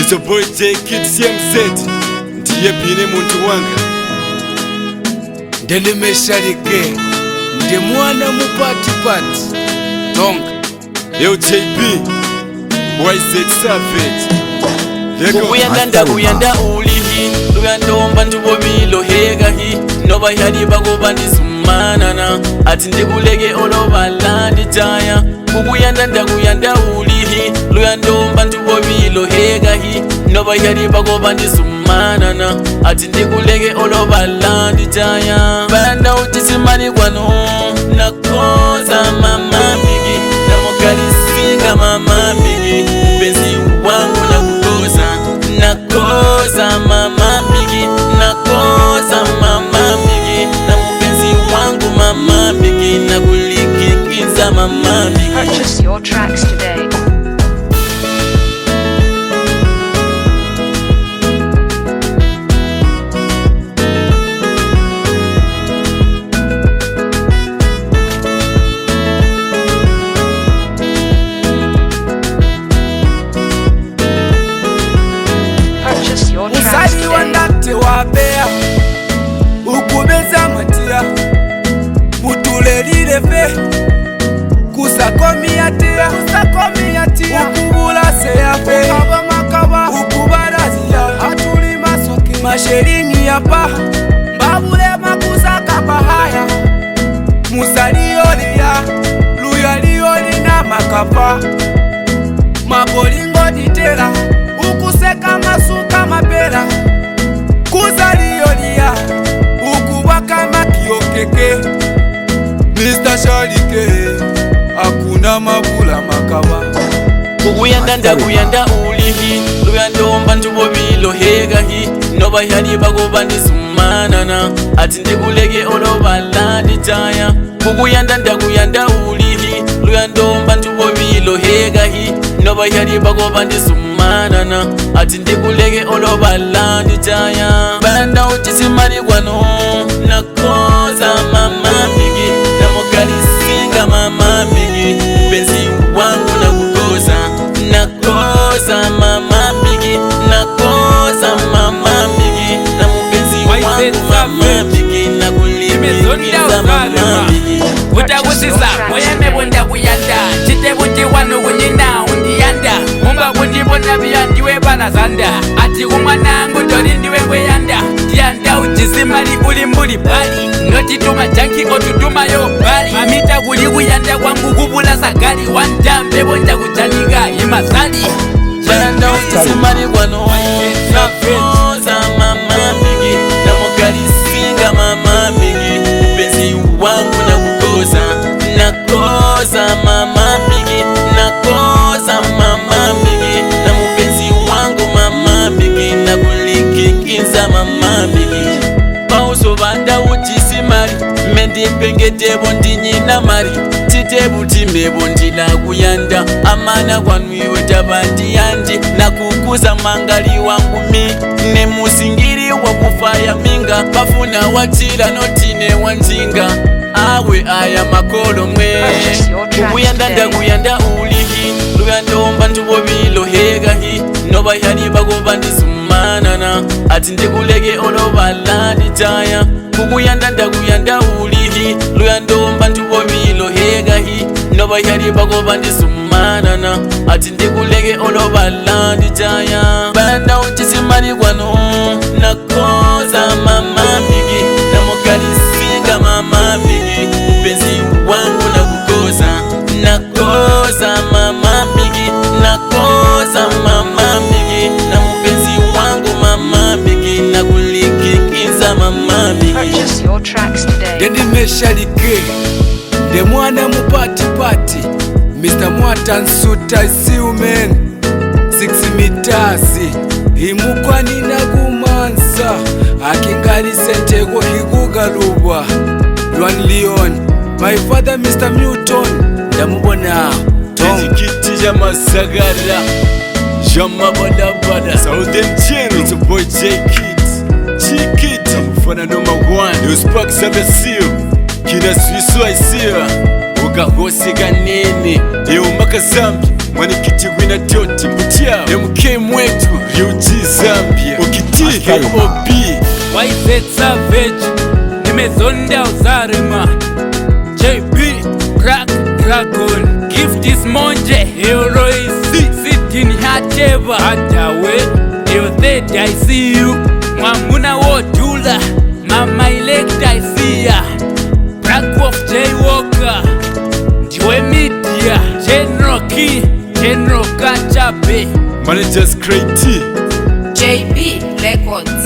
It's your boy J Kid CMZ. Ndiye bine muntu wanga. Ndelimesharike ndi mwana mupati pati Tonga Yo JB YZ Savage Kuyanda kuyanda ulihi Luyandomba ntubobilo hegahi Noba yadi bagoba ndisumanana Ati ndikulege oloba landi jaya Kuyanda ulihi Luyandomba ntubobilo hegahi Noba yadi bagoba ndisumanana Ati ndikulege oloba landi jaya Banda utisimani kwano Nakoza mama migi Namokalisinga mama migi Benzi wangu nakoza mama migi, nakoza mama migi, na mpenzi wangu mama migi, na kulikikiza mama migi. Purchase your tracks today. Musali wandate wabea ukubeza matia Mutulelile fe kusakomi yatia ukubula seya fe ukubarazia atuli masoke masherini ya paha mbabule makusaka bahaya Musaliyolia luyalioli na makapa mabolingo ditela ukuseka masuka mapela kuzaliyolia ukubwaka makiokeke Mr. Shalike hakuna mabula makaba Kuyanda ulihi Luyandomba ntubobilo hegahi Noba yadi bagoba ndisumanana Ati ndikulege oloba landi jaya Kuyanda ulihi Luyandomba ntubobilo hegahi Noba yadi bagoba ndisumanana Ati ndikulege oloba landi jaya Banda utisimani kwano Nakoza mama migi Namokalisinga mama migi Benzi wangu nakukoza Nakoza mama migi Nakoza mama migi Na mpenzi wangu mama migi Na kulikikiza mama migi Utagusisa mweme bunda kuyanda Chite buti wanu kunyina undiyanda Mumba bundi bona biyandiwe banazanda Ati umwanangu tori ndiwe kweyanda Tiyanda ujisimali uli mbuli bali Notituma janki otutuma yo bali Mamita kuli kuyanda kwangu kubula sakali Wandambe bonja kuchanika imasali Banda utisimali kwano Nakoza mama migi Namokalisinga mama migi Mpenzi wangu nakukoza Nakoza mama migi Nakoza mama migi Na mpenzi wangu mama migi Na kulikikiza mama migi Pauso banda utisimali Mendi pengete bondi nyina mari Tite buti mebondi la kuyanda Amana kwanwiwe tabandi yandi Na kukuza mangali wangu mi Ne musingiri wa kufaya minga Bafuna watila notine wanjinga Awe aya makolo mwe Kuyanda ulihi Luyandomba ntubobilo hegahi Noba yadi bagoba ndisumanana Ati ndikulege oloba landi jaya Kuyanda ulihi Luyandomba ntubobilo hegahi Noba yadi bagoba ndisumanana Ati ndikulege oloba landi jaya Banda utisimani kwano Nakoza mama migi Namokalisinga mama migi Mpenzi wangu nakukoza Nakoza mama migi Nakoza mama migi Na mpenzi wangu mama migi Na kulikikiza mama migi Purchase your tracks today. Ndelimesharike nde mwana mupati pati Mr. Mwatansuta isiumen 6 mitasi Imukwa nina kumansa Akingali senteko hikugalubwa Luan Leon My father Mr. Newton Ndamubona Tom Kiti ya Masagara Jama bada bada Southern Channel. It's your boy J Kid Mfana number 1 Yo Spark Sabesio Kina Swiso Aisia Uka hosi ganini Yo Makazambi Mwani kiti Wina Doti Mbutia MK mwetu Ryuji Zambia Okiti KOB YZ Savage nimezonda uzarima JB Crack Dragon Gift is Monje Eoroisi Sitini Hateva Hatawe Eothed I see you Mwamuna Wodula Mama Elect I see ya Black Wolf J Walker Ndiwe Media General Key General Kachabe Managers Cray T JB Records.